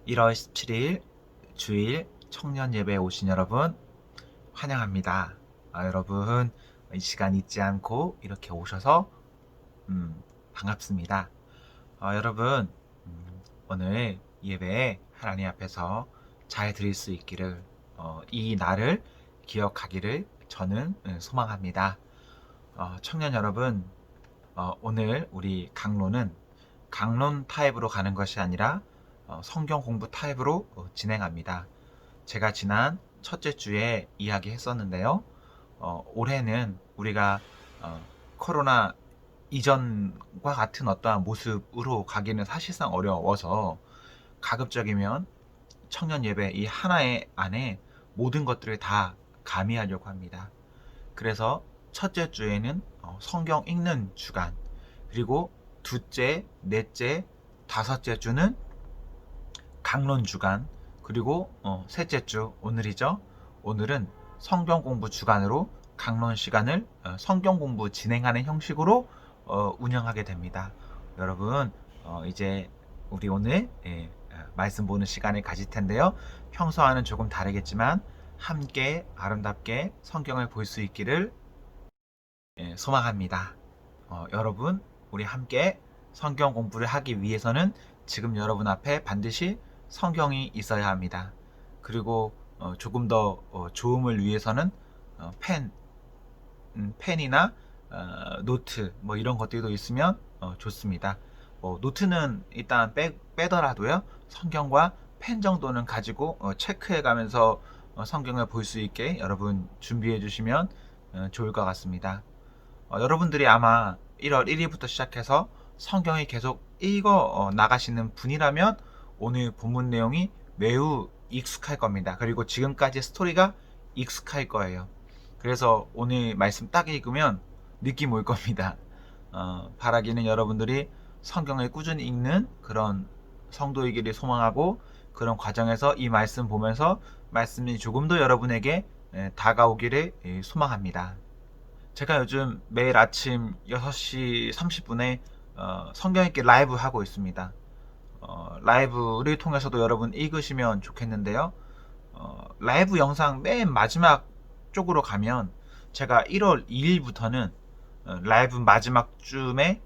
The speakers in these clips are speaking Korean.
1월 17일 주일 청년 예배에 오신 여러분 환영합니다. 여러분 이 시간 잊지 않고 이렇게 오셔서 반갑습니다. 여러분 오늘 예배에 하나님 앞에서 잘 드릴 수 있기를 이 날을 기억하기를 저는 소망합니다. 청년 여러분 오늘 우리 강론은 강론 타입으로 가는 것이 아니라 성경 공부 타입으로 진행합니다. 제가 지난 첫째 주에 이야기했었는데요. 올해는 우리가 코로나 이전과 같은 어떠한 모습으로 가기는 사실상 어려워서 가급적이면 청년 예배 이 하나의 안에 모든 것들을 다 가미하려고 합니다. 그래서 첫째 주에는 성경 읽는 주간, 그리고 둘째, 넷째, 다섯째 주는 강론 주간, 그리고 셋째 주 오늘이죠. 오늘은 성경 공부 주간으로 강론 시간을 성경 공부 진행하는 형식으로 운영하게 됩니다. 여러분 이제 우리 오늘 말씀 보는 시간을 가질 텐데요. 평소와는 조금 다르겠지만 함께 아름답게 성경을 볼 수 있기를 소망합니다. 여러분 우리 함께 성경 공부를 하기 위해서는 지금 여러분 앞에 반드시 성경이 있어야 합니다. 그리고 조금 더 좋음을 위해서는 펜이나 노트 뭐 이런 것들도 있으면 좋습니다. 노트는 일단 빼더라도요. 성경과 펜 정도는 가지고 체크해 가면서 성경을 볼 수 있게 여러분 준비해 주시면 좋을 것 같습니다. 여러분들이 아마 1월 1일부터 시작해서 성경이 계속 읽어 나가시는 분이라면 오늘 본문 내용이 매우 익숙할 겁니다. 그리고 지금까지 스토리가 익숙할 거예요. 그래서 오늘 말씀 딱 읽으면 느낌 올 겁니다. 바라기는 여러분들이 성경을 꾸준히 읽는 그런 성도이기를 소망하고, 그런 과정에서 이 말씀 보면서 말씀이 조금 더 여러분에게 다가오기를 소망합니다. 제가 요즘 매일 아침 6시 30분에 성경 읽기 라이브 하고 있습니다. 라이브를 통해서도 여러분 읽으시면 좋겠는데요. 라이브 영상 맨 마지막 쪽으로 가면 제가 1월 2일부터는 라이브 마지막 쯤에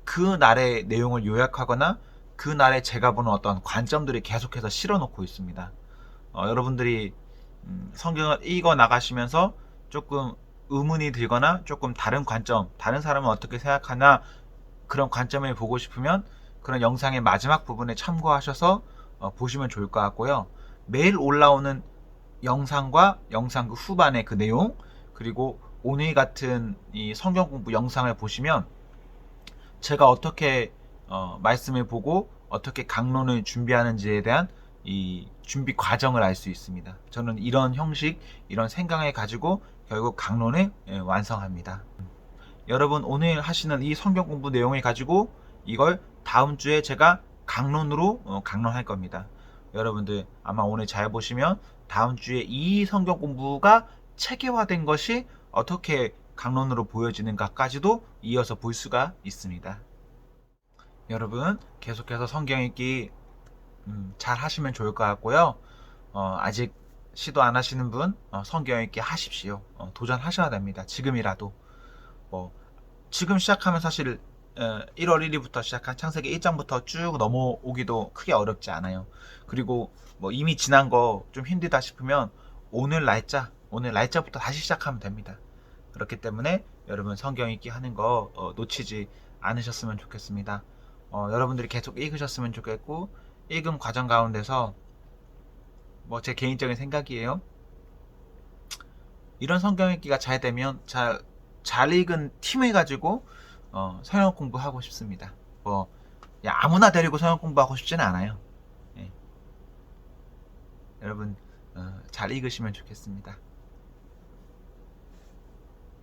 그 날의 내용을 요약하거나 그 날에 제가 보는 어떤 관점들을 계속해서 실어 놓고 있습니다. 여러분들이 성경을 읽어 나가시면서 조금 의문이 들거나 조금 다른 관점, 다른 사람은 어떻게 생각하나 그런 관점을 보고 싶으면 그런 영상의 마지막 부분에 참고하셔서 보시면 좋을 것 같고요. 매일 올라오는 영상과 영상 그 후반의 그 내용, 그리고 오늘 같은 이 성경 공부 영상을 보시면 제가 어떻게 말씀을 보고 어떻게 강론을 준비하는지에 대한 이 준비 과정을 알 수 있습니다. 저는 이런 형식, 이런 생각을 가지고 결국 강론을 완성합니다. 여러분 오늘 하시는 이 성경 공부 내용을 가지고 이걸 다음 주에 제가 강론으로 강론할 겁니다. 여러분들 아마 오늘 잘 보시면 다음 주에 이 성경 공부가 체계화된 것이 어떻게 강론으로 보여지는가까지도 이어서 볼 수가 있습니다. 여러분 계속해서 성경 읽기 잘 하시면 좋을 것 같고요. 아직 시도 안 하시는 분 성경 읽기 하십시오. 도전하셔야 됩니다. 지금이라도. 지금 시작하면 사실 1월 1일부터 시작한 창세기 1장부터 쭉 넘어오기도 크게 어렵지 않아요. 그리고 이미 지난 거 좀 힘들다 싶으면 오늘 날짜부터 다시 시작하면 됩니다. 그렇기 때문에 여러분 성경 읽기 하는 거 놓치지 않으셨으면 좋겠습니다. 여러분들이 계속 읽으셨으면 좋겠고, 읽음 과정 가운데서 제 개인적인 생각이에요. 이런 성경 읽기가 잘 되면 잘 읽은 팀을 가지고 성경 공부하고 싶습니다. 아무나 데리고 성경 공부하고 싶지는 않아요. 예. 여러분 잘 읽으시면 좋겠습니다.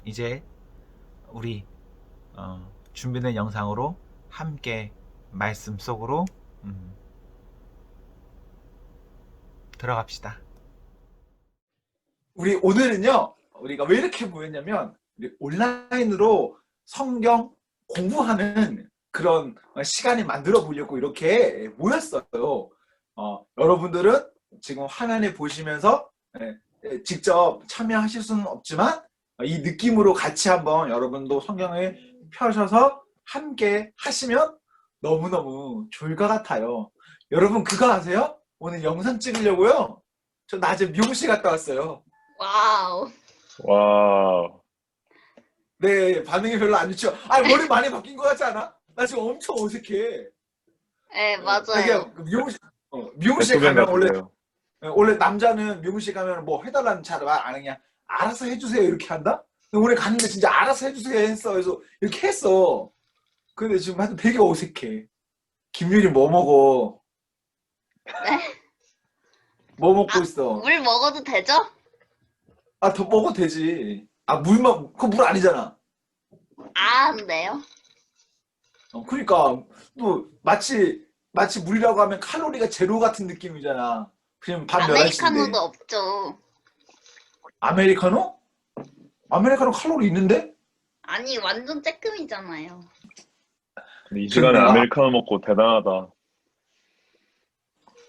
이제 우리 준비된 영상으로 함께 말씀 속으로 들어갑시다. 우리 오늘은요, 우리가 왜 이렇게 모였냐면, 우리 온라인으로 성경 공부하는 그런 시간을 만들어 보려고 이렇게 모였어요. 여러분들은 지금 화면에 보시면서 직접 참여하실 수는 없지만 이 느낌으로 같이 한번 여러분도 성경을 펴셔서 함께 하시면 너무너무 좋을 것 같아요. 여러분 그거 아세요? 오늘 영상 찍으려고요. 저 낮에 미용실 갔다 왔어요. 와우. 와, 네, 반응이 별로 안 좋죠. 아니, 머리 많이 바뀐 것 같지 않아? 나 지금 엄청 어색해. 네, 자기야, 맞아요. 그 미용실 배트맨 가면 같으세요. 원래 남자는 미용실 가면 뭐 해달라는 잘 말 안 하냐? 알아서 해주세요. 이렇게 한다? 근데 오늘 갔는데 진짜 알아서 해주세요 했어. 그래서 이렇게 했어. 근데 지금 하여튼 되게 어색해. 김유리 뭐 먹어? 네? 뭐 먹고 있어? 물 먹어도 되죠? 아, 더 먹어도 되지. 아, 물만, 그거 물 아니잖아. 아, 네요? 그러니까, 또, 마치 물이라고 하면 칼로리가 제로 같은 느낌이잖아. 그냥 밤 11시인데. 아메리카노도 없죠. 아메리카노? 아메리카노 칼로리 있는데? 아니, 완전 쬐끔이잖아요. 근데 이 시간에 그런가? 아메리카노 먹고 대단하다.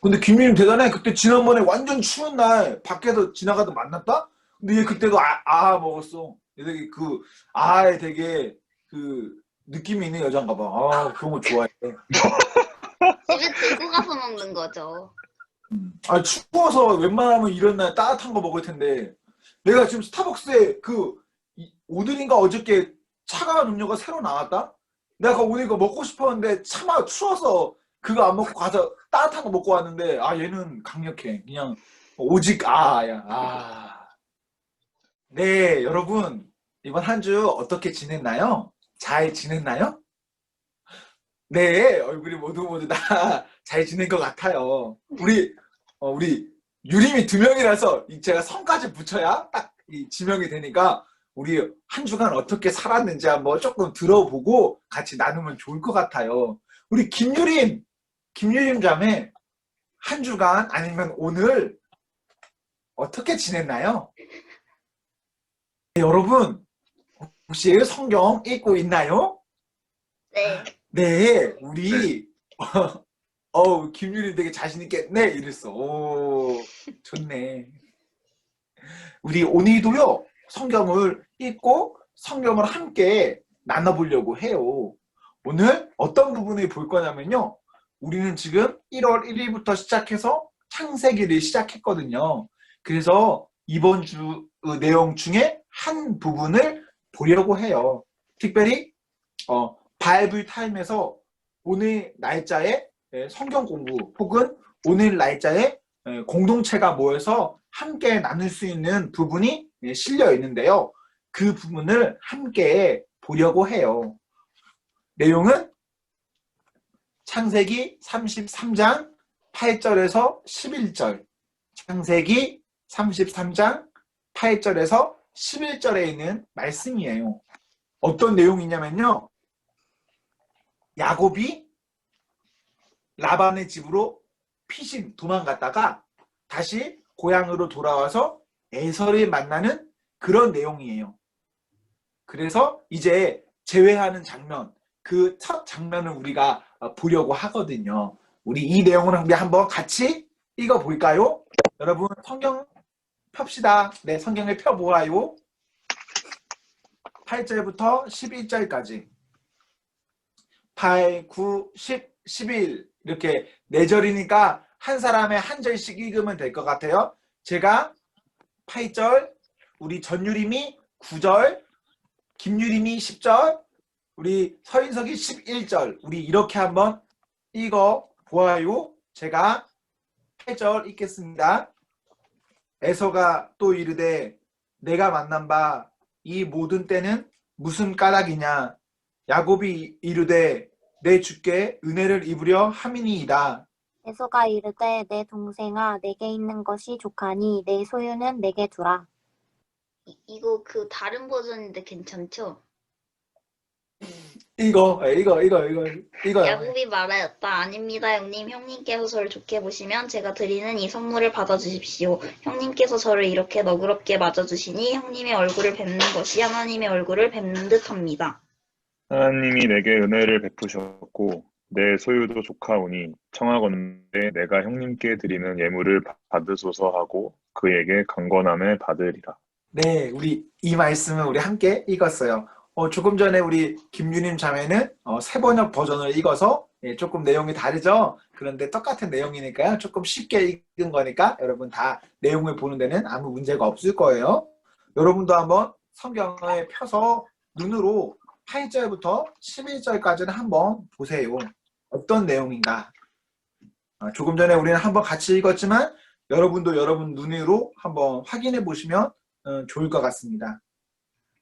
근데 김유림 대단해. 그때 지난번에 완전 추운 날 밖에서 지나가다 만났다? 근데 얘 그때도 먹었어. 얘 되게 아에 되게 그 느낌이 있는 여잔가 봐. 아, 그런 거 좋아해. 집에 들고 가서 먹는 거죠. 아, 추워서 웬만하면 이런 날 따뜻한 거 먹을 텐데 내가 지금 스타벅스에 오늘인가 어저께 차가운 음료가 새로 나왔다? 내가 그거 오늘 이거 먹고 싶었는데 차마 추워서 그거 안 먹고 가서 따뜻한 거 먹고 왔는데 얘는 강력해. 그냥 오직 야. 네, 여러분 이번 한 주 어떻게 지냈나요? 잘 지냈나요? 네, 얼굴이 모두 다 잘 지낸 것 같아요. 우리 유림이 2명이라서 제가 성까지 붙여야 딱 이 지명이 되니까 우리 한 주간 어떻게 살았는지 한번 조금 들어보고 같이 나누면 좋을 것 같아요. 우리 김유림 자매 한 주간 아니면 오늘 어떻게 지냈나요? 네, 여러분 혹시 성경 읽고 있나요? 네. 네, 우리 김유림 되게 자신 있겠네 이랬어. 오, 좋네. 우리 오늘도요 성경을 읽고 성경을 함께 나눠보려고 해요. 오늘 어떤 부분을 볼 거냐면요. 우리는 지금 1월 1일부터 시작해서 창세기를 시작했거든요. 그래서 이번 주 내용 중에 한 부분을 보려고 해요. 특별히 바이블 타임에서 오늘 날짜에 성경 공부 혹은 오늘 날짜에 공동체가 모여서 함께 나눌 수 있는 부분이 실려 있는데요. 그 부분을 함께 보려고 해요. 내용은 창세기 33장 8절에서 11절, 창세기 33장 8절에서 11절에 있는 말씀이에요. 어떤 내용이냐면요. 야곱이 라반의 집으로 피신 도망갔다가 다시 고향으로 돌아와서 에서를 만나는 그런 내용이에요. 그래서 이제 재회하는 장면, 그 첫 장면을 우리가 보려고 하거든요. 우리 이 내용을 한번 같이 읽어볼까요? 여러분 성경 펴시다. 네, 성경을 펴보아요. 8절부터 11절까지 8, 9, 10, 11 이렇게 4절이니까 한 사람의 한 절씩 읽으면 될 것 같아요. 제가 8절, 우리 전유림이 9절, 김유림이 10절, 우리 서인석이 11절 우리 이렇게 한번 읽어보아요. 제가 8절 읽겠습니다. 에서가 또 이르되 내가 만난 바 이 모든 때는 무슨 까닭이냐. 야곱이 이르되 내 주께 은혜를 입으려 함이니이다. 에서가 이르되 내 동생아 내게 있는 것이 족하니 내 소유는 내게 두라. 이거 그 다른 버전인데 괜찮죠? 이거. 야곱이 말하였다. 아닙니다, 형님. 형님께서 저를 좋게 보시면 제가 드리는 이 선물을 받아주십시오. 형님께서 저를 이렇게 너그럽게 맞아주시니 형님의 얼굴을 뵙는 것이 하나님의 얼굴을 뵙는 듯합니다. 하나님이 내게 은혜를 베푸셨고 내 소유도 족하오니 청하건대 내가 형님께 드리는 예물을 받으소서 하고 그에게 강권함을 받으리라. 네, 우리 이 말씀을 우리 함께 읽었어요. 조금 전에 우리 김유님 자매는 세번역 버전을 읽어서 조금 내용이 다르죠? 그런데 똑같은 내용이니까요. 조금 쉽게 읽은 거니까 여러분 다 내용을 보는 데는 아무 문제가 없을 거예요. 여러분도 한번 성경을 펴서 눈으로 8절부터 11절까지는 한번 보세요. 어떤 내용인가? 조금 전에 우리는 한번 같이 읽었지만 여러분도 여러분 눈으로 한번 확인해 보시면 좋을 것 같습니다.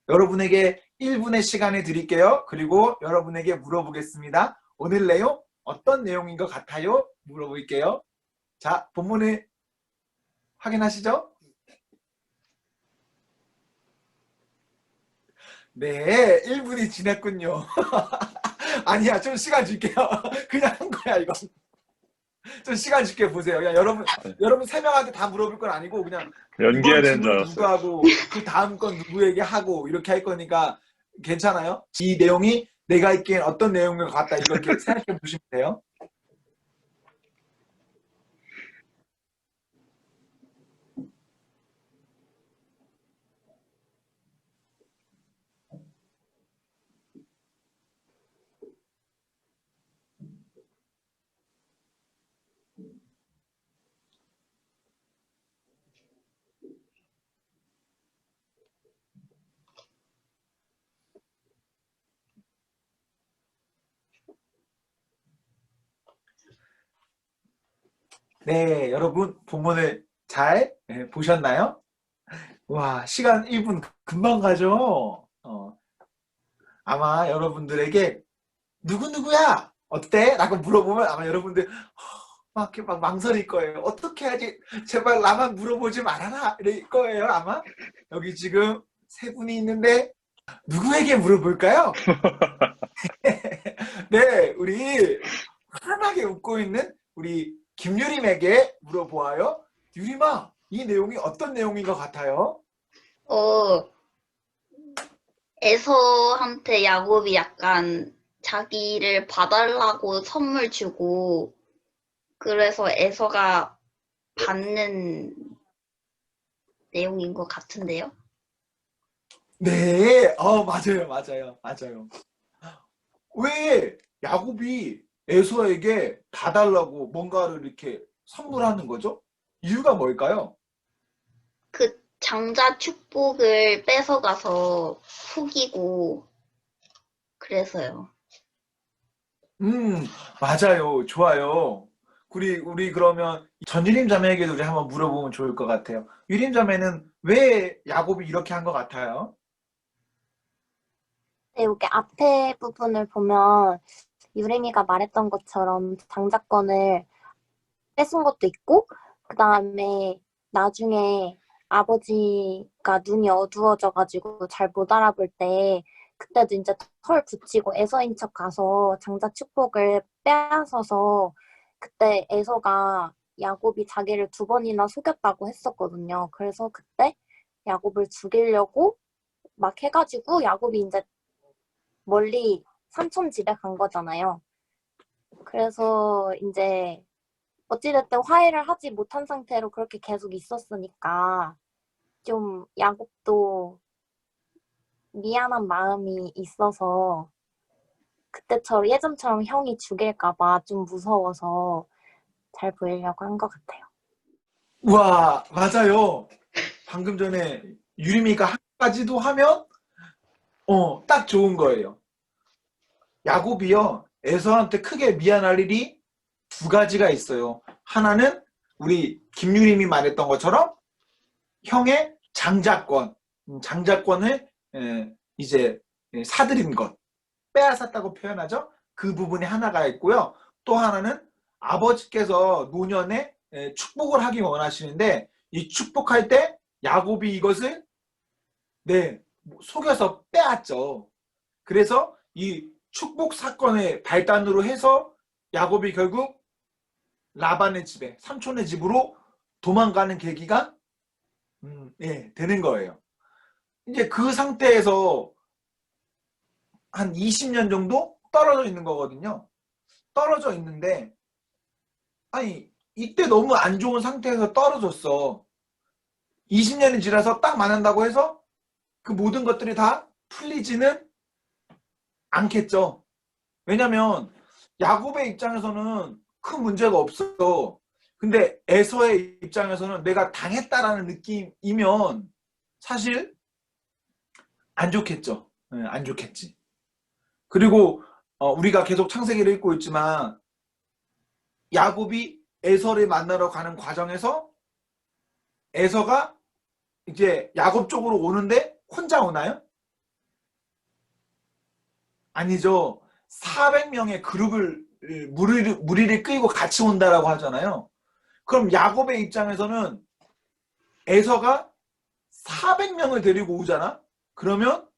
여러분에게 1분의 시간을 드릴게요. 그리고 여러분에게 물어보겠습니다. 오늘 내용 어떤 내용인 것 같아요? 물어볼게요. 자, 본문을 확인하시죠? 네, 1분이 지났군요. 아니야, 좀 시간 줄게요. 그냥 한 거야, 이거. 좀 시간 줄게 보세요. 그냥 여러분 3명한테 다 물어볼 건 아니고 그냥 연기해야 이번 되는 줄 질문 알았어요. 누구 하고 그 다음 건 누구에게 하고 이렇게 할 거니까 괜찮아요? 이 내용이 내가 읽기엔 어떤 내용인 것 같다 이렇게 생각해 보시면 돼요. 네, 여러분 본문을 잘 보셨나요? 와, 시간 1분 금방 가죠? 아마 여러분들에게 누구누구야? 어때? 라고 물어보면 아마 여러분들 막 이렇게 막 망설일 거예요. 어떻게 해야지? 제발 나만 물어보지 말아라. 이럴 거예요, 아마. 여기 지금 3분이 있는데 누구에게 물어볼까요? 네, 우리 환하게 웃고 있는 우리 김유림에게 물어보아요. 유림아, 이 내용이 어떤 내용인 것 같아요? 에서한테 야곱이 약간 자기를 봐달라고 선물 주고 그래서 에서가 받는 내용인 것 같은데요. 네, 맞아요. 왜 야곱이 에서에게 봐달라고 뭔가를 이렇게 선물하는 거죠? 이유가 뭘까요? 그 장자 축복을 뺏어가서 속이고 그래서요. 맞아요. 좋아요. 우리 그러면 전유림 자매에게도 우리 한번 물어보면 좋을 것 같아요. 유림 자매는 왜 야곱이 이렇게 한 것 같아요? 네, 여기 앞에 부분을 보면 유림이가 말했던 것처럼 장자권을 뺏은 것도 있고, 그 다음에 나중에 아버지가 눈이 어두워져가지고 잘 못 알아볼 때, 그때도 이제 털 붙이고 에서인 척 가서 장자 축복을 빼앗아서, 그때 에서가 야곱이 자기를 2번이나 속였다고 했었거든요. 그래서 그때 야곱을 죽이려고 막 해가지고 야곱이 이제 멀리 삼촌 집에 간 거잖아요. 그래서 이제 어찌됐든 화해를 하지 못한 상태로 그렇게 계속 있었으니까 좀 야곱도 미안한 마음이 있어서 그때처럼 예전처럼 형이 죽일까 봐 좀 무서워서 잘 보이려고 한 것 같아요. 와, 맞아요. 방금 전에 유림이가 한 가지도 하면 딱 좋은 거예요. 야곱이요. 에서한테 크게 미안할 일이 2가지가 있어요. 하나는 우리 김유림이 말했던 것처럼 형의 장자권을 이제 사들인 것, 빼앗았다고 표현하죠. 그 부분이 하나가 있고요. 또 하나는 아버지께서 노년에 축복을 하기 원하시는데 이 축복할 때 야곱이 이것을 속여서 빼앗죠. 그래서 이 축복 사건의 발단으로 해서 야곱이 결국 라반의 집에 삼촌의 집으로 도망가는 계기가 되는 거예요. 이제 그 상태에서 한 20년 정도 떨어져 있는 거거든요. 떨어져 있는데 아니 이때 너무 안 좋은 상태에서 떨어졌어. 20년이 지나서 딱 만난다고 해서 그 모든 것들이 다 풀리지는 않겠죠. 왜냐면 야곱의 입장에서는 큰 문제가 없어. 근데 에서의 입장에서는 내가 당했다라는 느낌이면 사실 안 좋겠죠. 네, 안 좋겠지. 그리고 우리가 계속 창세기를 읽고 있지만 야곱이 에서를 만나러 가는 과정에서 에서가 이제 야곱 쪽으로 오는데 혼자 오나요? 아니죠. 400명의 그룹을 무리를 끌고 같이 온다라고 하잖아요. 그럼 야곱의 입장에서는 에서가 400명을 데리고 오잖아? 그러면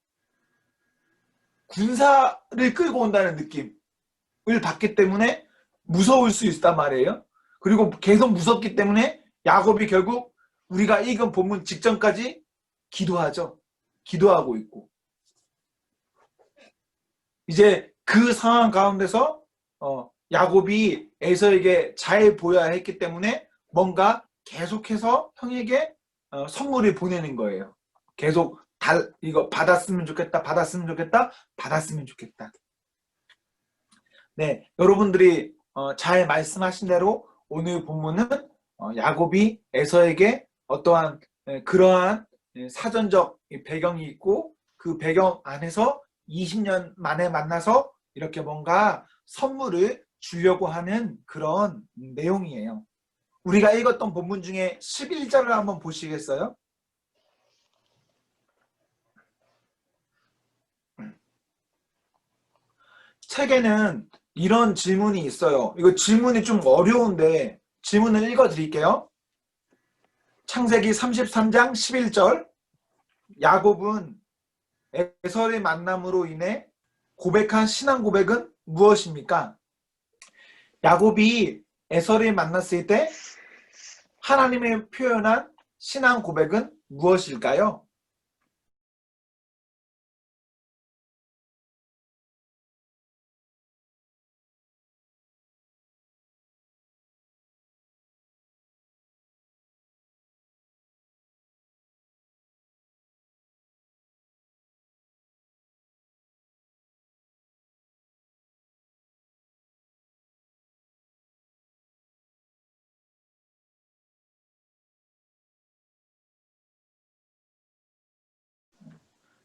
군사를 끌고 온다는 느낌을 받기 때문에 무서울 수 있단 말이에요. 그리고 계속 무섭기 때문에 야곱이 결국 우리가 읽은 본문 직전까지 기도하죠. 기도하고 있고. 이제 그 상황 가운데서 야곱이 에서에게 잘 보여야 했기 때문에 뭔가 계속해서 형에게 선물을 보내는 거예요. 계속 이거 받았으면 좋겠다, 받았으면 좋겠다, 받았으면 좋겠다. 네, 여러분들이 잘 말씀하신 대로 오늘 본문은 야곱이 에서에게 어떠한 그러한 사전적 배경이 있고 그 배경 안에서 20년 만에 만나서 이렇게 뭔가 선물을 주려고 하는 그런 내용이에요. 우리가 읽었던 본문 중에 11절을 한번 보시겠어요? 책에는 이런 질문이 있어요. 이거 질문이 좀 어려운데 질문을 읽어드릴게요. 창세기 33장 11절 야곱은 에서의 만남으로 인해 고백한 신앙 고백은 무엇입니까? 야곱이 에서를 만났을 때 하나님의 표현한 신앙 고백은 무엇일까요?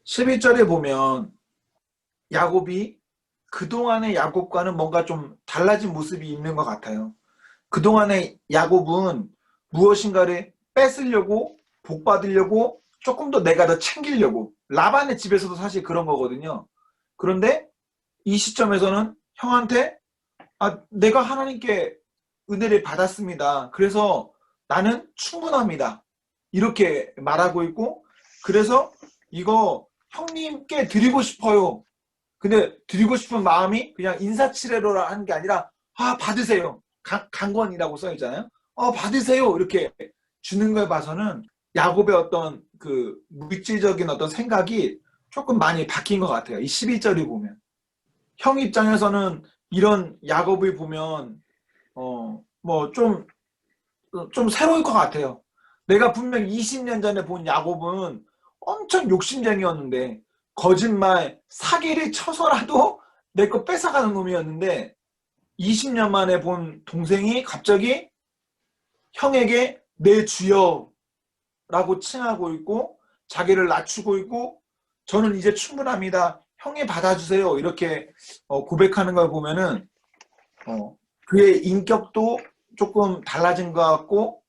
(11절에) 보면 야곱이 그동안의 야곱과는 뭔가 좀 달라진 모습이 있는 것 같아요. 그동안의 야곱은 무엇인가를 뺏으려고 복받으려고 조금 더 내가 더 챙기려고 라반의 집에서도 사실 그런 거거든요. 그런데 이 시점에서는 형한테 내가 하나님께 은혜를 받았습니다. 그래서 나는 충분합니다. 이렇게 말하고 있고 그래서 이거 형님께 드리고 싶어요. 근데 드리고 싶은 마음이 그냥 인사치레로 하는 게 아니라 받으세요. 강권이라고 써있잖아요. 받으세요. 이렇게 주는 걸 봐서는 야곱의 어떤 그 물질적인 어떤 생각이 조금 많이 바뀐 것 같아요. 이 12절을 보면. 형 입장에서는 이런 야곱을 보면 뭐 좀 새로울 것 같아요. 내가 분명 20년 전에 본 야곱은 엄청 욕심쟁이였는데 거짓말, 사기를 쳐서라도 내 거 뺏어가는 놈이었는데 20년 만에 본 동생이 갑자기 형에게 내 주여 라고 칭하고 있고 자기를 낮추고 있고 저는 이제 충분합니다. 형이 받아주세요. 이렇게 고백하는 걸 보면은 그의 인격도 조금 달라진 것 같고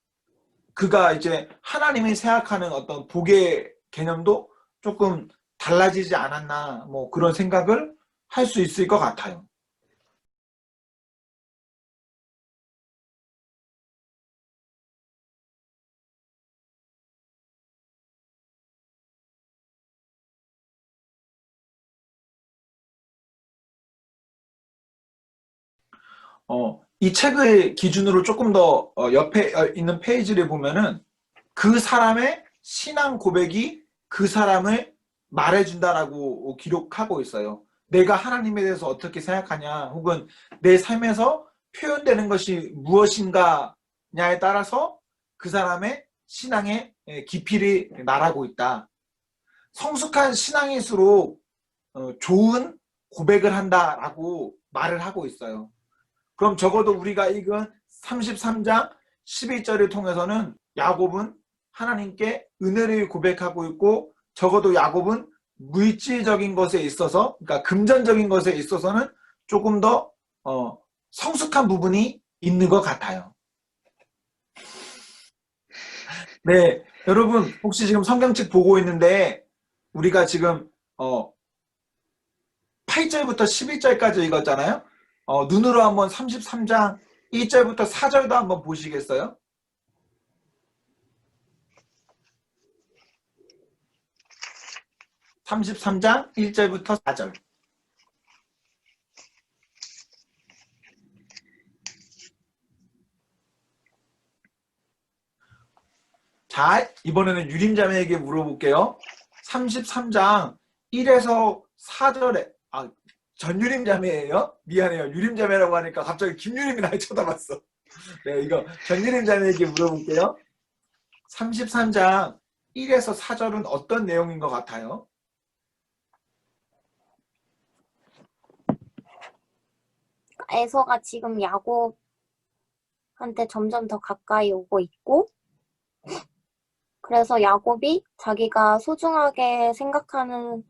그가 이제 하나님이 생각하는 어떤 복의 개념도 조금 달라지지 않았나 뭐 그런 생각을 할 수 있을 것 같아요. 이 책을 기준으로 조금 더 옆에 있는 페이지를 보면은 그 사람의 신앙 고백이 그 사람을 말해준다라고 기록하고 있어요. 내가 하나님에 대해서 어떻게 생각하냐, 혹은 내 삶에서 표현되는 것이 무엇인가냐에 따라서 그 사람의 신앙의 깊이를 말하고 있다. 성숙한 신앙일수록 좋은 고백을 한다라고 말을 하고 있어요. 그럼 적어도 우리가 읽은 33장 11절을 통해서는 야곱은 하나님께 은혜를 고백하고 있고, 적어도 야곱은 물질적인 것에 있어서, 그러니까 금전적인 것에 있어서는 조금 더 성숙한 부분이 있는 것 같아요. 네, 여러분 혹시 지금 성경책 보고 있는데 우리가 지금 8절부터 11절까지 읽었잖아요. 눈으로 한번 33장 1절부터 4절도 한번 보시겠어요? (33장) 1절부터 4절. 자, 이번에는 유림자매에게 물어볼게요. 33장 1에서 4절에, 전유림자매예요? 미안해요. 유림자매라고 하니까 갑자기 김유림이 날 쳐다봤어. 네, 이거 전유림자매에게 물어볼게요. 33장 1에서 4절은 어떤 내용인 것 같아요? 에서가 지금 야곱한테 점점 더 가까이 오고 있고, 그래서 야곱이 자기가 소중하게 생각하는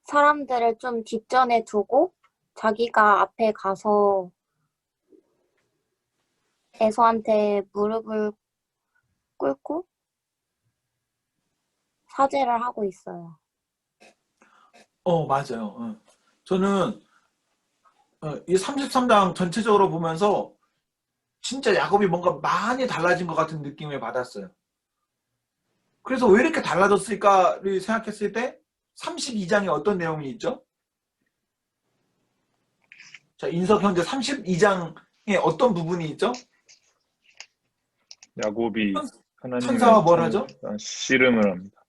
사람들을 좀 뒷전에 두고 자기가 앞에 가서 에서한테 무릎을 꿇고 사죄를 하고 있어요. 맞아요. 저는 이 33장 전체적으로 보면서 진짜 야곱이 뭔가 많이 달라진 것 같은 느낌을 받았어요. 그래서 왜 이렇게 달라졌을까를 생각했을 때 32장에 어떤 내용이 있죠? 자, 인석 형제 32장에 어떤 부분이 있죠? 야곱이 천사와 하나님의 뭘 하죠? 씨름을 합니다.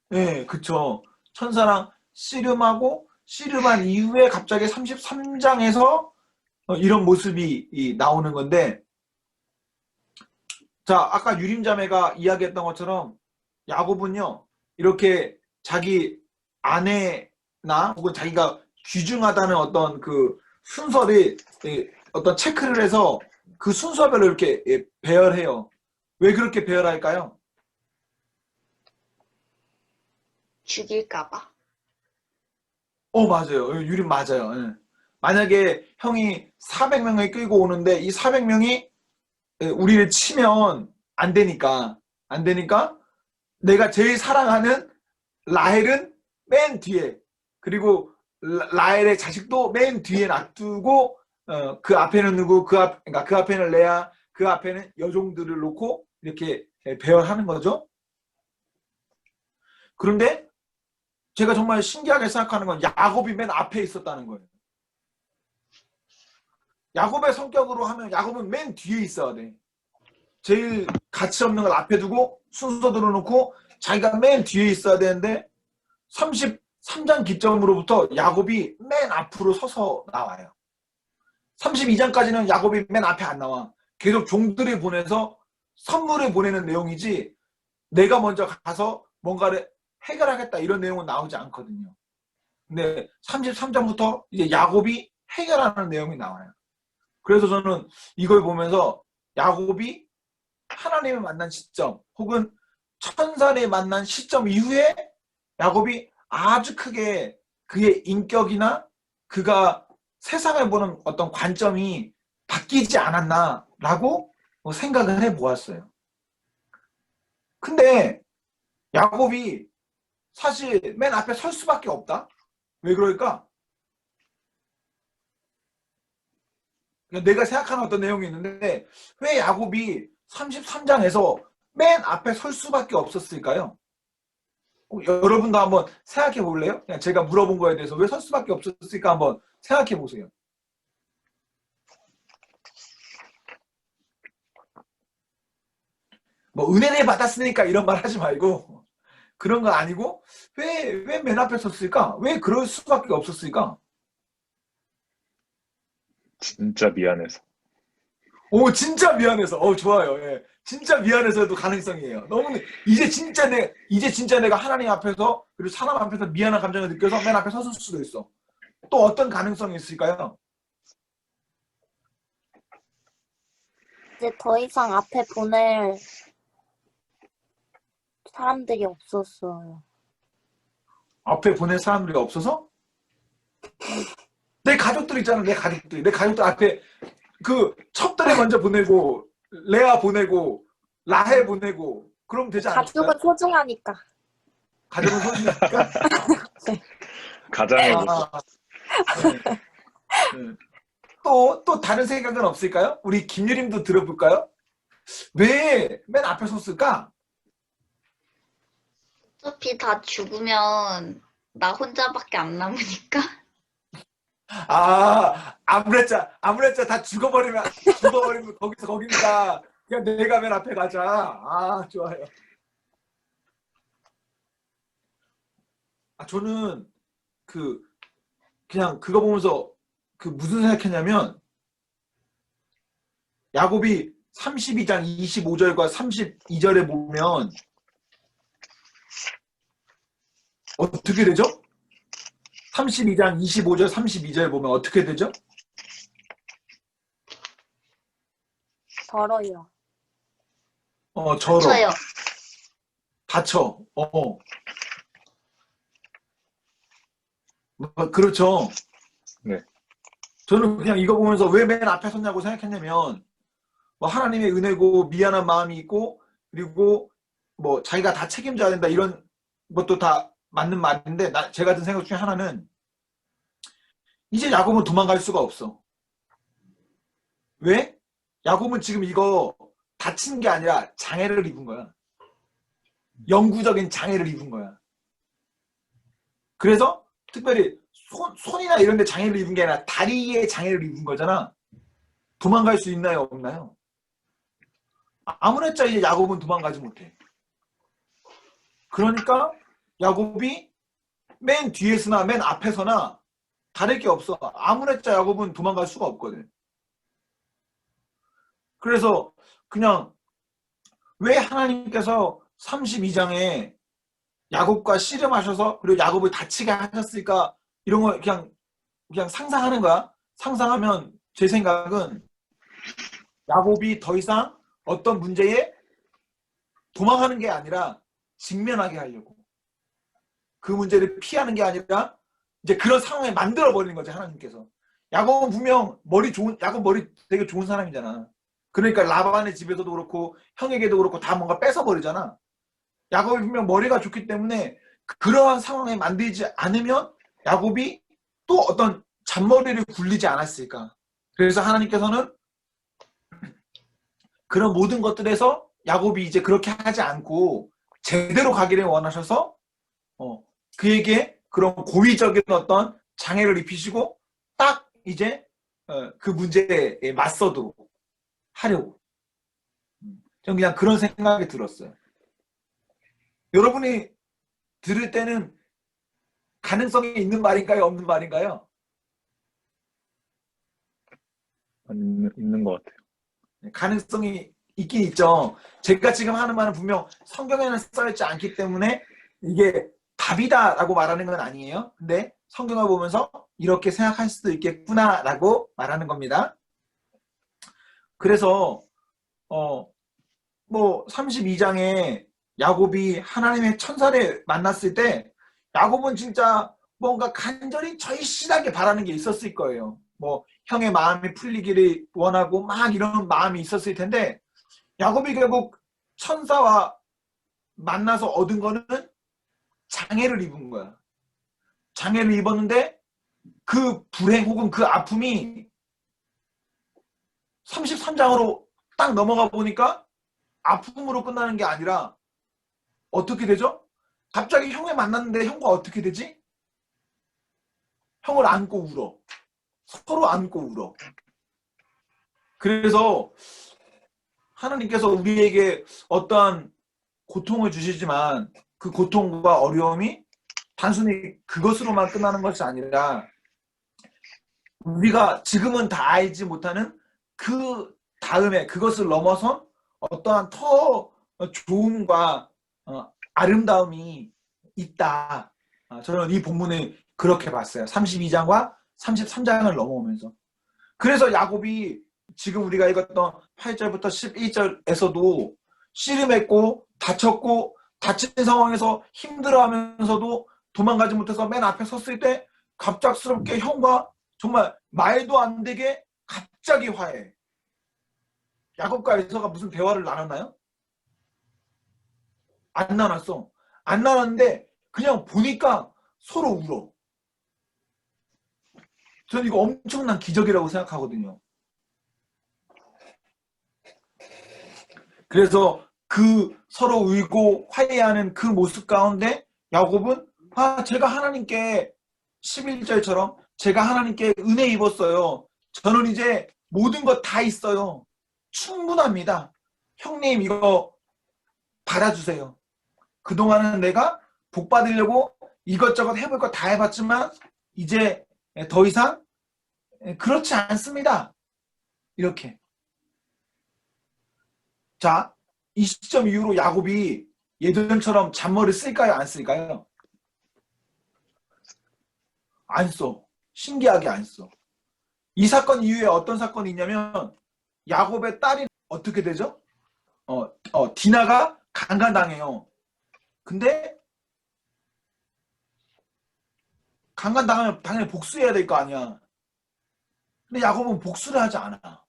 네, 그쵸. 천사랑 씨름하고, 씨름한 이후에 갑자기 33장에서 이런 모습이 나오는 건데, 자, 아까 유림자매가 이야기했던 것처럼 야곱은요, 이렇게 자기 아내나 혹은 자기가 귀중하다는 어떤 그 순서를 어떤 체크를 해서 그 순서별로 이렇게 배열해요. 왜 그렇게 배열할까요? 죽일까봐. 맞아요. 유림 맞아요. 예. 만약에 형이 400명을 끌고 오는데 이 400명이 우리를 치면 안 되니까 내가 제일 사랑하는 라헬은 맨 뒤에, 그리고 라헬의 자식도 맨 뒤에 놔두고 그 앞에는 누구, 그러니까 그 앞에는 레아, 그 앞에는 여종들을 놓고 이렇게 배열하는 거죠. 그런데 제가 정말 신기하게 생각하는 건 야곱이 맨 앞에 있었다는 거예요. 야곱의 성격으로 하면 야곱은 맨 뒤에 있어야 돼. 제일 가치 없는 걸 앞에 두고 순서대로 놓고 자기가 맨 뒤에 있어야 되는데 33장 기점으로부터 야곱이 맨 앞으로 서서 나와요. 32장까지는 야곱이 맨 앞에 안 나와. 계속 종들을 보내서 선물을 보내는 내용이지 내가 먼저 가서 뭔가를 해결하겠다 이런 내용은 나오지 않거든요. 근데 33장부터 이제 야곱이 해결하는 내용이 나와요. 그래서 저는 이걸 보면서 야곱이 하나님을 만난 시점 혹은 천사를 만난 시점 이후에 야곱이 아주 크게 그의 인격이나 그가 세상을 보는 어떤 관점이 바뀌지 않았나라고 생각을 해보았어요. 근데 야곱이 사실 맨 앞에 설 수밖에 없다? 왜 그럴까? 내가 생각하는 어떤 내용이 있는데 왜 야곱이 33장에서 맨 앞에 설 수밖에 없었을까요? 여러분도 한번 생각해 볼래요? 그냥 제가 물어본 거에 대해서 왜 설 수밖에 없었을까 한번 생각해 보세요. 뭐 은혜를 받았으니까 이런 말 하지 말고 그런 거 아니고 왜 맨 앞에 섰을까? 왜 그럴 수밖에 없었을까? 진짜 미안해서. 오, 진짜 미안해서. 좋아요. 예. 진짜 미안해서도 가능성이에요. 너무 이제 진짜 내가 하나님 앞에서 그리고 사람 앞에서 미안한 감정을 느껴서 맨 앞에 섰을 수도 있어. 또 어떤 가능성이 있을까요? 이제 더 이상 앞에 보낼 사람들이 없었어요. 앞에 보낼 사람들이 없어서? 내 가족들 있잖아. 내 가족들 앞에 그 첩들에 먼저 보내고 레아 보내고 라헬 보내고 그럼 되지 않을까요? 가족은 소중하니까. 가족은 소중하니까. 가장의 모습. 네. 또 다른 생각은 없을까요? 우리 김유림도 들어볼까요? 왜 맨 앞에 섰을까? 어차피 다 죽으면 나 혼자밖에 안 남으니까. 아무랬자 다 죽어버리면 거기서 거기니까 그냥 내가 맨 앞에 가자. 좋아요. 저는 그냥 그거 보면서 무슨 생각했냐면 야곱이 32장 25절과 32절에 보면 어떻게 되죠? 32장 25절 32절 보면 어떻게 되죠? 더러요. 저러 저요. 다쳐. 그렇죠. 네. 저는 그냥 이거 보면서 왜 맨 앞에 섰냐고 생각했냐면 하나님의 은혜고 미안한 마음이 있고 그리고 자기가 다 책임져야 된다 이런 것도 다 맞는 말인데 제가 든 생각 중에 하나는 이제 야곱은 도망갈 수가 없어. 왜? 야곱은 지금 이거 다친 게 아니라 장애를 입은 거야. 영구적인 장애를 입은 거야. 그래서 특별히 손이나 이런 데 장애를 입은 게 아니라 다리에 장애를 입은 거잖아. 도망갈 수 있나요? 없나요? 아무랬자 이제 야곱은 도망가지 못해. 그러니까 야곱이 맨 뒤에서나 맨 앞에서나 다를 게 없어. 아무랬자 야곱은 도망갈 수가 없거든. 그래서 그냥 왜 하나님께서 32장에 야곱과 씨름하셔서 그리고 야곱을 다치게 하셨을까 이런 거 그냥 상상하는 거야. 상상하면 제 생각은 야곱이 더 이상 어떤 문제에 도망하는 게 아니라 직면하게 하려고. 그 문제를 피하는 게 아니라 이제 그런 상황에 만들어 버리는 거지 하나님께서. 야곱은 분명 야곱 머리 되게 좋은 사람이잖아. 그러니까 라반의 집에서도 그렇고 형에게도 그렇고 다 뭔가 뺏어 버리잖아. 야곱이 분명 머리가 좋기 때문에 그러한 상황에 만들지 않으면 야곱이 또 어떤 잔머리를 굴리지 않았을까. 그래서 하나님께서는 그런 모든 것들에서 야곱이 이제 그렇게 하지 않고 제대로 가기를 원하셔서 그에게 그런 고의적인 어떤 장애를 입히시고 딱 이제 그 문제에 맞서도록 하려고. 저는 그냥 그런 생각이 들었어요. 여러분이 들을 때는 가능성이 있는 말인가요? 없는 말인가요? 있는 것 같아요. 가능성이 있긴 있죠. 제가 지금 하는 말은 분명 성경에는 써있지 않기 때문에 이게 답이다라고 말하는 건 아니에요. 근데 성경을 보면서 이렇게 생각할 수도 있겠구나라고 말하는 겁니다. 그래서 32장에 야곱이 하나님의 천사를 만났을 때 야곱은 진짜 뭔가 간절히 절실하게 바라는 게 있었을 거예요. 형의 마음이 풀리기를 원하고 막 이런 마음이 있었을 텐데 야곱이 결국 천사와 만나서 얻은 거는 장애를 입은 거야. 장애를 입었는데 그 불행 혹은 그 아픔이 33장으로 딱 넘어가 보니까 아픔으로 끝나는 게 아니라 어떻게 되죠? 갑자기 형을 만났는데 형과 어떻게 되지? 형을 안고 울어. 서로 안고 울어. 그래서 하나님께서 우리에게 어떠한 고통을 주시지만 그 고통과 어려움이 단순히 그것으로만 끝나는 것이 아니라 우리가 지금은 다 알지 못하는 그 다음에 그것을 넘어선 어떠한 더 좋음과 아름다움이 있다. 저는 이 본문을 그렇게 봤어요. 32장과 33장을 넘어오면서. 그래서 야곱이 지금 우리가 읽었던 8절부터 11절에서도 씨름했고 다쳤고 다친 상황에서 힘들어하면서도 도망가지 못해서 맨 앞에 섰을 때 갑작스럽게 형과 정말 말도 안 되게 갑자기 화해. 야곱과 에서가 무슨 대화를 나눴나요? 안 나눴어. 안 나눴는데 그냥 보니까 서로 울어. 저는 이거 엄청난 기적이라고 생각하거든요. 그래서 그 서로 울고 화해하는 그 모습 가운데 야곱은 제가 하나님께 11절처럼 제가 하나님께 은혜 입었어요. 저는 이제 모든 것 다 있어요. 충분합니다. 형님 이거 받아주세요. 그동안은 내가 복 받으려고 이것저것 해볼 거 다 해봤지만 이제 더 이상 그렇지 않습니다. 이렇게. 자, 이 시점 이후로 야곱이 예전처럼 잔머리를 쓸까요? 안 쓸까요? 안 써. 신기하게 안 써. 이 사건 이후에 어떤 사건이 있냐면 야곱의 딸이 어떻게 되죠? 디나가 강간당해요. 근데 강간당하면 당연히 복수해야 될 거 아니야. 근데 야곱은 복수를 하지 않아.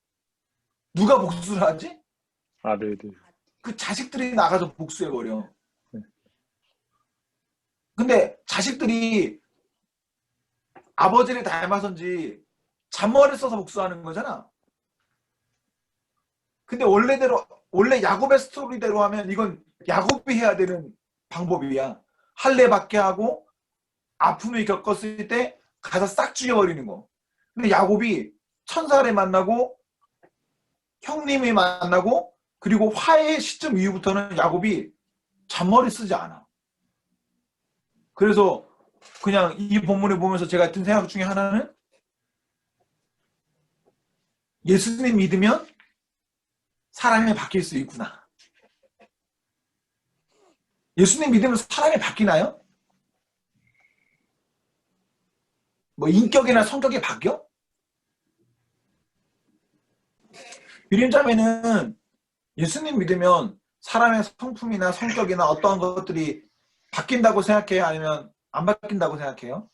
누가 복수를 하지? 아들들. 그 자식들이 나가서 복수해버려. 근데 자식들이 아버지를 닮아서인지 잔머리를 써서 복수하는 거잖아. 근데 원래 야곱의 스토리대로 하면 이건 야곱이 해야 되는 방법이야. 할례받게 하고 아픔을 겪었을 때 가서 싹 죽여버리는 거. 근데 야곱이 천사를 만나고 형님이 만나고 그리고 화해 시점 이후부터는 야곱이 잔머리 쓰지 않아. 그래서 그냥 이 본문을 보면서 제가 든 생각 중에 하나는 예수님 믿으면 사람이 바뀔 수 있구나. 예수님 믿으면 사람이 바뀌나요? 뭐 인격이나 성격이 바뀌어? 유림자매는 예수님 믿으면 사람의 성품이나 성격이나 어떠한 것들이 바뀐다고 생각해요? 아니면 안 바뀐다고 생각해요?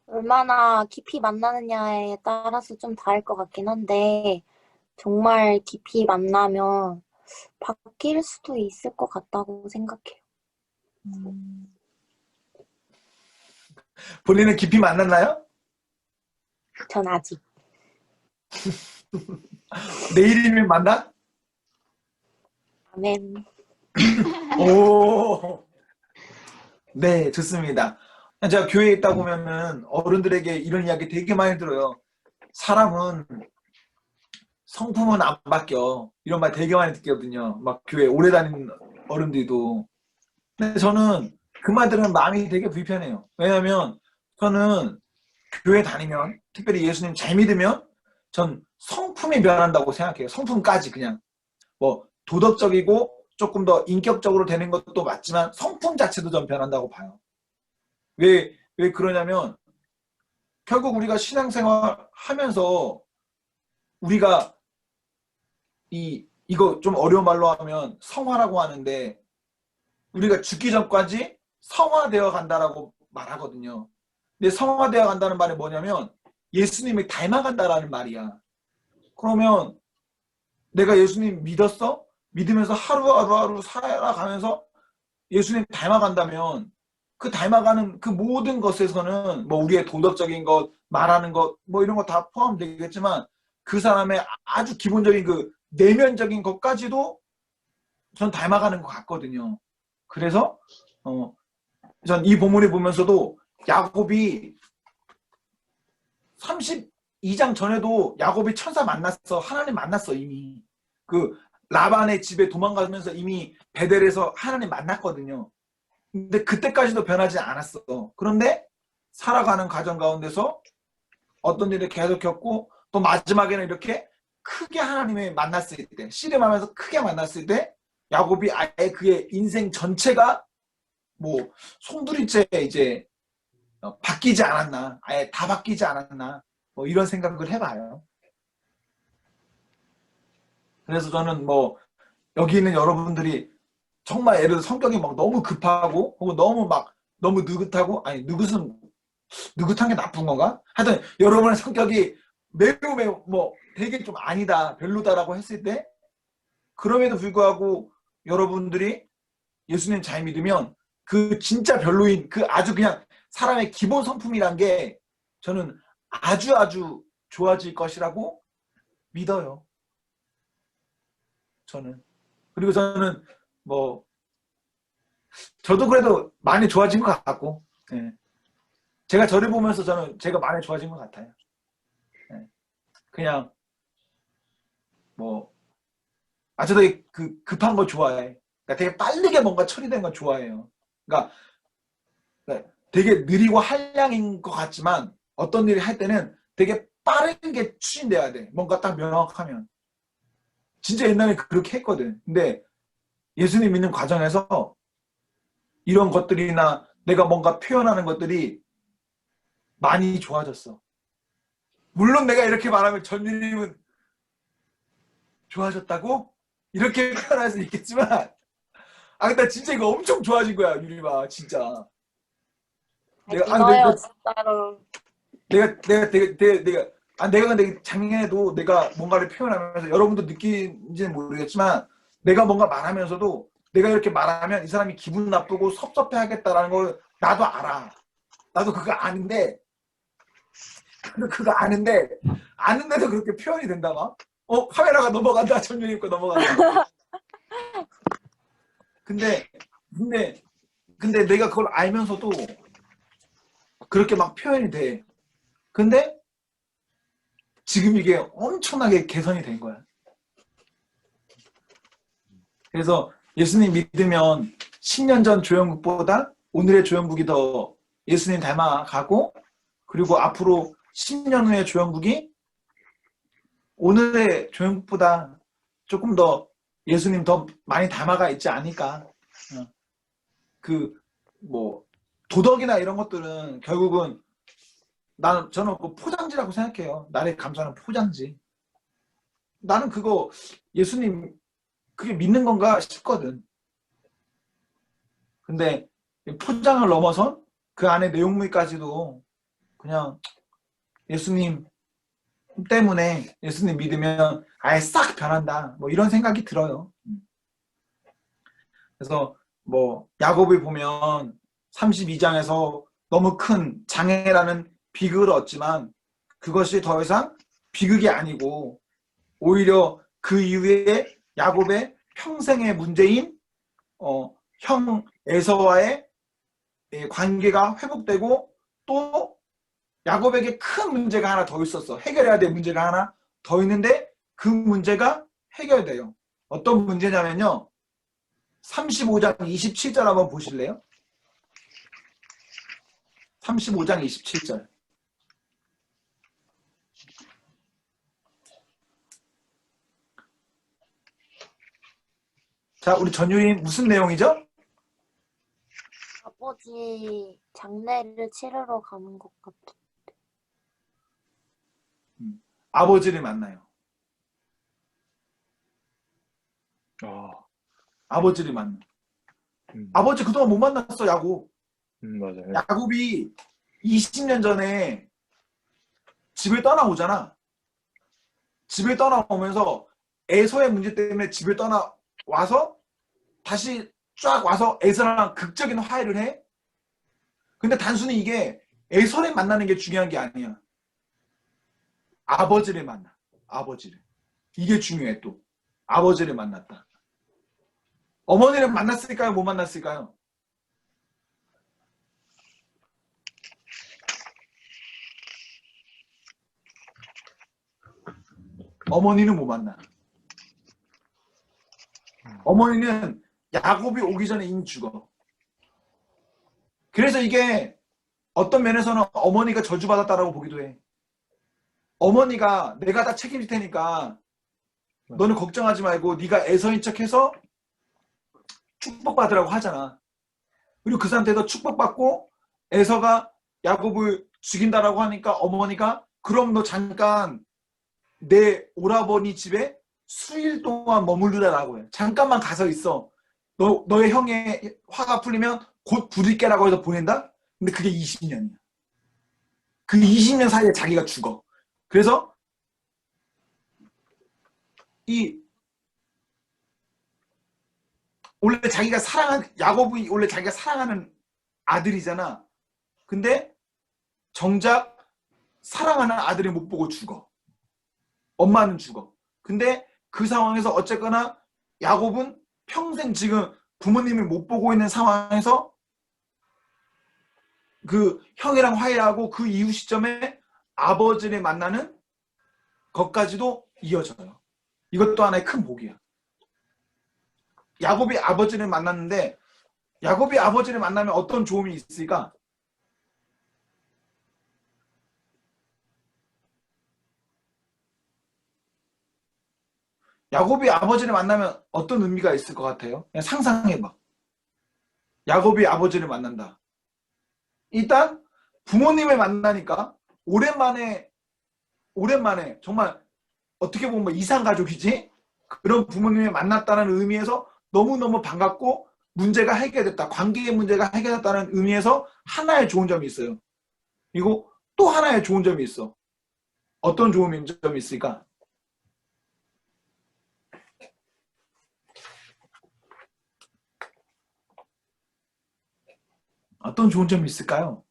얼마나 깊이 만나느냐에 따라서 좀 다를 것 같긴 한데, 정말 깊이 만나면 바뀔 수도 있을 것 같다고 생각해요. 본인은 깊이 만났나요? 전 아직. 내일이면 만나? 아멘. 오, 네, 좋습니다. 제가 교회에 있다 보면은 어른들에게 이런 이야기 되게 많이 들어요. 사람은 성품은 안 바뀌어. 이런 말 되게 많이 듣거든요. 막 교회 오래 다니는 어른들도. 근데 저는 그 말 들으면 마음이 되게 불편해요. 왜냐면 저는 교회 다니면, 특별히 예수님 잘 믿으면 전 성품이 변한다고 생각해요. 성품까지 그냥. 뭐 도덕적이고 조금 더 인격적으로 되는 것도 맞지만 성품 자체도 좀 변한다고 봐요. 왜 그러냐면 결국 우리가 신앙생활 하면서 우리가 이거 좀 어려운 말로 하면 성화라고 하는데 우리가 죽기 전까지 성화되어 간다라고 말하거든요. 근데 성화되어 간다는 말이 뭐냐면 예수님을 닮아간다라는 말이야. 그러면 내가 예수님 믿었어? 믿으면서 하루하루 살아가면서 예수님 닮아간다면 그 닮아가는 그 모든 것에서는 뭐 우리의 도덕적인 것, 말하는 것, 뭐 이런 거 다 포함되겠지만 그 사람의 아주 기본적인 그 내면적인 것까지도 전 닮아가는 것 같거든요. 그래서 전 이 본문을 보면서도 야곱이 32장 전에도 야곱이 천사 만났어. 하나님 만났어 이미. 그 라반의 집에 도망가면서 이미 베델에서 하나님 만났거든요. 근데 그때까지도 변하지 않았어. 그런데 살아가는 과정 가운데서 어떤 일을 계속 겪고 또 마지막에는 이렇게 크게 하나님을 만났을 때, 씨름하면서 크게 만났을 때 야곱이 아예 그의 인생 전체가 뭐 송두리째 이제 바뀌지 않았나, 아예 다 바뀌지 않았나, 뭐 이런 생각을 해봐요. 그래서 저는 뭐 여기 있는 여러분들이 정말 예를 들어 성격이 막 너무 급하고 혹은 너무 느긋하고, 아니 느긋한 게 나쁜 건가? 하여튼 여러분의 성격이 매우 뭐 되게 좀 아니다, 별로다라고 했을 때, 그럼에도 불구하고 여러분들이 예수님 잘 믿으면 그 진짜 별로인 그 아주 그냥 사람의 기본 성품이란 게 저는 아주 좋아질 것이라고 믿어요. 저는. 그리고 저는 뭐 저도 그래도 많이 좋아진 것 같고, 예. 제가 저를 보면서 저는 제가 많이 좋아진 것 같아요. 예. 그냥 뭐 아주 되게 급한 거 좋아해. 그러니까 되게 빠르게 뭔가 처리된 거 좋아해요. 그러니까 되게 느리고 한량인 것 같지만 어떤 일을 할 때는 되게 빠르게 추진돼야 돼. 뭔가 딱 명확하면. 진짜 옛날에 그렇게 했거든. 근데 예수님 믿는 과정에서 이런 것들이나 내가 뭔가 표현하는 것들이 많이 좋아졌어. 물론 내가 이렇게 말하면 전유님은 좋아졌다고? 이렇게 표현할 수 있겠지만, 근데 진짜 이거 엄청 좋아진 거야, 유리마, 진짜. 믿어요, 진짜로. 내가 근데 작년에도 내가 뭔가를 표현하면서 여러분도 느끼는지는 모르겠지만, 내가 뭔가 말하면서도 내가 이렇게 말하면 이 사람이 기분 나쁘고 섭섭해 하겠다라는 걸 나도 알아. 나도 그거 아는데도 그렇게 표현이 된다, 막. 카메라가 넘어간다, 전유님 거 넘어간다. 근데 내가 그걸 알면서도 그렇게 막 표현이 돼. 근데 지금 이게 엄청나게 개선이 된 거야. 그래서 예수님 믿으면 10년 전 조영국보다 오늘의 조영국이 더 예수님 닮아가고, 그리고 앞으로 10년 후의 조영국이 오늘의 조영국보다 조금 더 예수님 더 많이 닮아가 있지 않을까. 뭐 도덕이나 이런 것들은 결국은 저는 그 포장지라고 생각해요. 나를 감싸는 포장지. 나는 그거 예수님 그게 믿는 건가 싶거든. 근데 포장을 넘어선 그 안에 내용물까지도 그냥 예수님 때문에, 예수님 믿으면 아예 싹 변한다, 뭐 이런 생각이 들어요. 그래서 뭐 야곱을 보면 32장에서 너무 큰 장애라는 비극을 얻지만 그것이 더 이상 비극이 아니고 오히려 그 이후에 야곱의 평생의 문제인 형 에서와의 관계가 회복되고, 또 야곱에게 큰 문제가 하나 더 있었어. 해결해야 될 문제가 하나 더 있는데 그 문제가 해결돼요. 어떤 문제냐면요, 35장 27절 한번 보실래요? 35장 27절. 자, 우리 전유인 무슨 내용이죠? 아버지 장례를 치르러 가는 것 같아. 아버지를 만나요. 아버지를 만나. 아버지 그동안 못 만났어, 야곱. 맞아요. 야곱이 20년 전에 집을 떠나오잖아. 집을 떠나오면서 에서의 문제 때문에 집을 떠나와서 다시 쫙 와서 에서랑 극적인 화해를 해. 근데 단순히 이게 에서를 만나는 게 중요한 게 아니야. 아버지를 만나. 아버지를. 이게 중요해. 또 아버지를 만났다. 어머니를 만났을까요? 못 만났을까요? 어머니는 못 만나. 어머니는 야곱이 오기 전에 이미 죽어. 그래서 이게 어떤 면에서는 어머니가 저주받았다라고 보기도 해. 어머니가 내가 다 책임질 테니까 너는 걱정하지 말고 네가 에서인 척해서 축복받으라고 하잖아. 그리고 그 상태에서 축복받고 에서가 야곱을 죽인다라고 하니까 어머니가 그럼 너 잠깐 내 오라버니 집에 수일 동안 머무르라라고 해. 잠깐만 가서 있어. 너의 형의 화가 풀리면 곧 부릴게라고 해서 보낸다? 근데 그게 20년이야. 그 20년 사이에 자기가 죽어. 그래서 원래 자기가 야곱이 원래 자기가 사랑하는 아들이잖아. 근데 정작 사랑하는 아들을 못 보고 죽어. 엄마는 죽어. 근데 그 상황에서 어쨌거나 야곱은 평생 지금 부모님을 못 보고 있는 상황에서 그 형이랑 화해하고 그 이후 시점에 아버지를 만나는 것까지도 이어져요. 이것도 하나의 큰 복이야. 야곱이 아버지를 만났는데 야곱이 아버지를 만나면 어떤 좋음이 있을까? 야곱이 아버지를 만나면 어떤 의미가 있을 것 같아요? 그냥 상상해봐. 야곱이 아버지를 만난다. 일단 부모님을 만나니까 오랜만에 정말 어떻게 보면 이상가족이지? 그런 부모님을 만났다는 의미에서 너무너무 반갑고 문제가 해결됐다. 관계의 문제가 해결됐다는 의미에서 하나의 좋은 점이 있어요. 그리고 또 하나의 좋은 점이 있어. 어떤 좋은 점이 있을까? 어떤 좋은 점이 있을까요?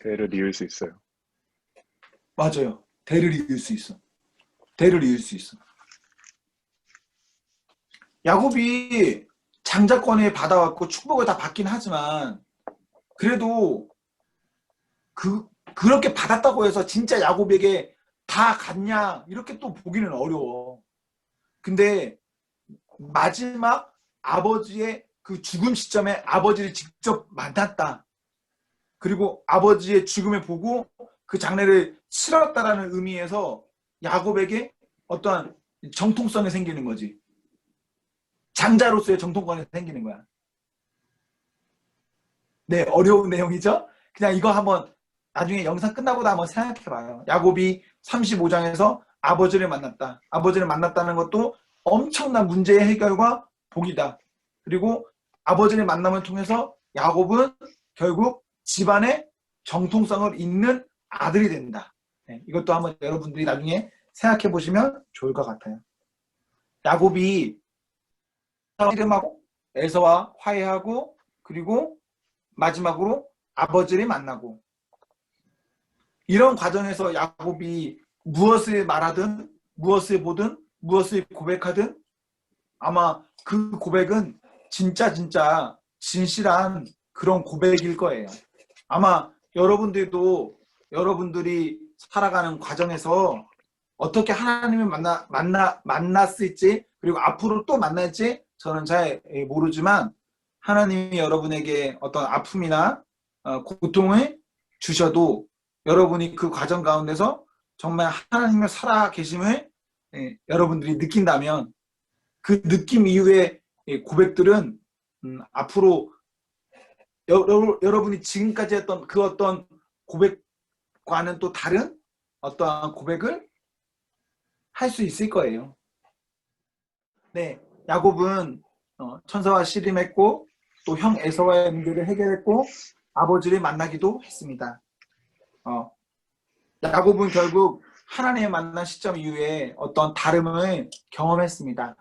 대를 이을 수 있어요. 맞아요. 대를 이을 수 있어. 대를 이을 수 있어. 야곱이 장자권을 받아왔고 축복을 다 받긴 하지만 그래도 그렇게 받았다고 해서 진짜 야곱에게 다 갔냐 이렇게 또 보기는 어려워. 근데 마지막 아버지의 그 죽음 시점에 아버지를 직접 만났다. 그리고 아버지의 죽음을 보고 그 장례를 치렀다라는 의미에서 야곱에게 어떠한 정통성이 생기는 거지. 장자로서의 정통권이 생기는 거야. 네, 어려운 내용이죠? 그냥 이거 한번 나중에 영상 끝나고 한번 생각해봐요. 야곱이 35장에서 아버지를 만났다. 아버지를 만났다는 것도 엄청난 문제의 해결과 복이다. 그리고 아버지를 만남을 통해서 야곱은 결국 집안의 정통성을 잇는 아들이 된다. 네, 이것도 한번 여러분들이 나중에 생각해 보시면 좋을 것 같아요. 야곱이 이름하고 에서와 화해하고 그리고 마지막으로 아버지를 만나고 이런 과정에서 야곱이 무엇을 말하든 무엇을 보든 무엇을 고백하든 아마 그 고백은 진짜 진실한 그런 고백일 거예요. 아마 여러분들이 살아가는 과정에서 어떻게 하나님을 만났을지 그리고 앞으로 또 만날지 저는 잘 모르지만 하나님이 여러분에게 어떤 아픔이나 고통을 주셔도 여러분이 그 과정 가운데서 정말 하나님을 살아 계심을 여러분들이 느낀다면 그 느낌 이후의 고백들은 앞으로 여러분이 지금까지 했던 그 어떤 고백과는 또 다른 어떠한 고백을 할 수 있을 거예요. 네, 야곱은 천사와 씨름했고 또 형 에서와의 문제를 해결했고 아버지를 만나기도 했습니다. 야곱은 결국 하나님을 만난 시점 이후에 어떤 다름을 경험했습니다.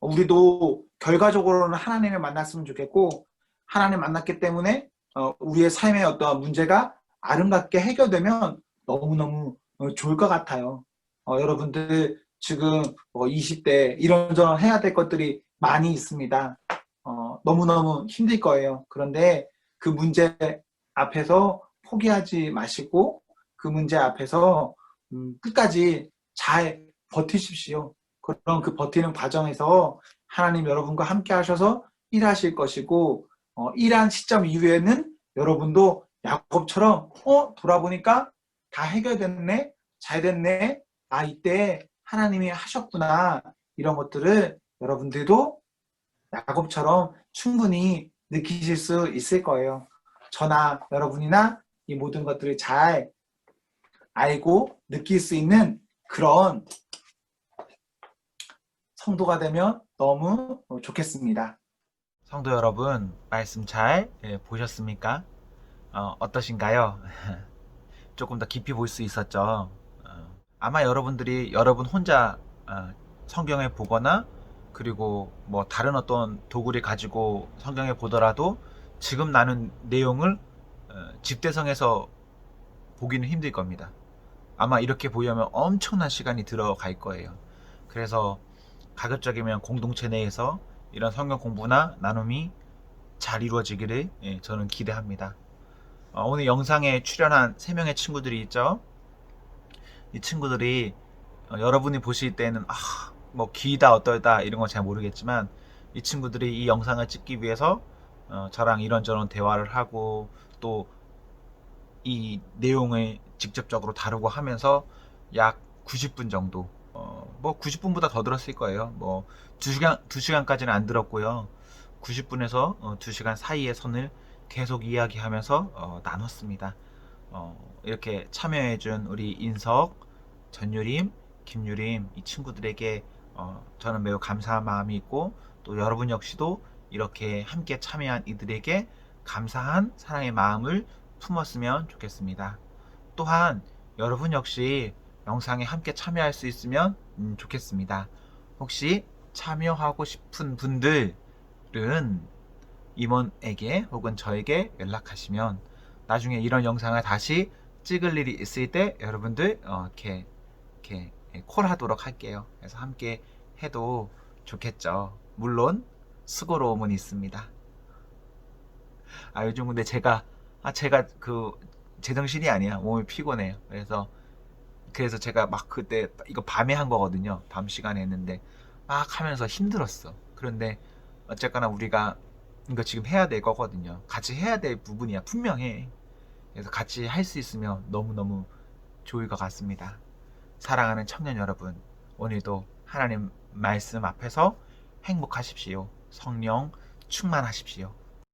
우리도 결과적으로는 하나님을 만났으면 좋겠고 하나님 만났기 때문에 우리의 삶의 어떤 문제가 아름답게 해결되면 너무너무 좋을 것 같아요. 여러분들 지금 20대 이런저런 해야 될 것들이 많이 있습니다. 너무너무 힘들 거예요. 그런데 그 문제 앞에서 포기하지 마시고 그 문제 앞에서 끝까지 잘 버티십시오. 그럼 그 버티는 과정에서 하나님 여러분과 함께 하셔서 일하실 것이고 일한 시점 이후에는 여러분도 야곱처럼 돌아보니까 다 해결됐네, 잘 됐네, 아 이때 하나님이 하셨구나, 이런 것들을 여러분들도 야곱처럼 충분히 느끼실 수 있을 거예요. 저나 여러분이나 이 모든 것들을 잘 알고 느낄 수 있는 그런 성도가 되면 너무 좋겠습니다. 성도 여러분, 말씀 잘 보셨습니까? 어떠신가요? 조금 더 깊이 볼 수 있었죠. 아마 여러분들이 여러분 혼자 성경을 보거나 그리고 뭐 다른 어떤 도구를 가지고 성경을 보더라도 지금 나눈 내용을 집대성에서 보기는 힘들 겁니다. 아마 이렇게 보려면 엄청난 시간이 들어갈 거예요. 그래서 가급적이면 공동체 내에서 이런 성경 공부나 나눔이 잘 이루어지기를 저는 기대합니다. 오늘 영상에 출연한 3명의 친구들이 있죠. 이 친구들이 여러분이 보실 때는 뭐 기다 어떨다 이런 건 잘 모르겠지만 이 친구들이 이 영상을 찍기 위해서 저랑 이런저런 대화를 하고 또 이 내용을 직접적으로 다루고 하면서 약 90분 정도 뭐 90분보다 더 들었을 거예요. 뭐 2시간까지는 안 들었고요. 90분에서 2시간 사이의 선을 계속 이야기하면서 나눴습니다. 이렇게 참여해준 우리 인석, 전유림, 김유림 이 친구들에게 저는 매우 감사한 마음이 있고 또 여러분 역시도 이렇게 함께 참여한 이들에게 감사한 사랑의 마음을 품었으면 좋겠습니다. 또한 여러분 역시 영상에 함께 참여할 수 있으면 좋겠습니다. 혹시 참여하고 싶은 분들은 임원에게 혹은 저에게 연락하시면 나중에 이런 영상을 다시 찍을 일이 있을 때 여러분들 이렇게 콜하도록 할게요. 그래서 함께 해도 좋겠죠. 물론 수고로움은 있습니다. 요즘 근데 제가 그 제정신이 아니야. 몸이 피곤해요. 그래서 제가 막 그때 이거 밤에 한 거거든요. 밤 시간에 했는데 막 하면서 힘들었어. 그런데 어쨌거나 우리가 이거 지금 해야 될 거거든요. 같이 해야 될 부분이야. 분명해. 그래서 같이 할 수 있으면 너무너무 좋을 것 같습니다. 사랑하는 청년 여러분, 오늘도 하나님 말씀 앞에서 행복하십시오. 성령 충만하십시오.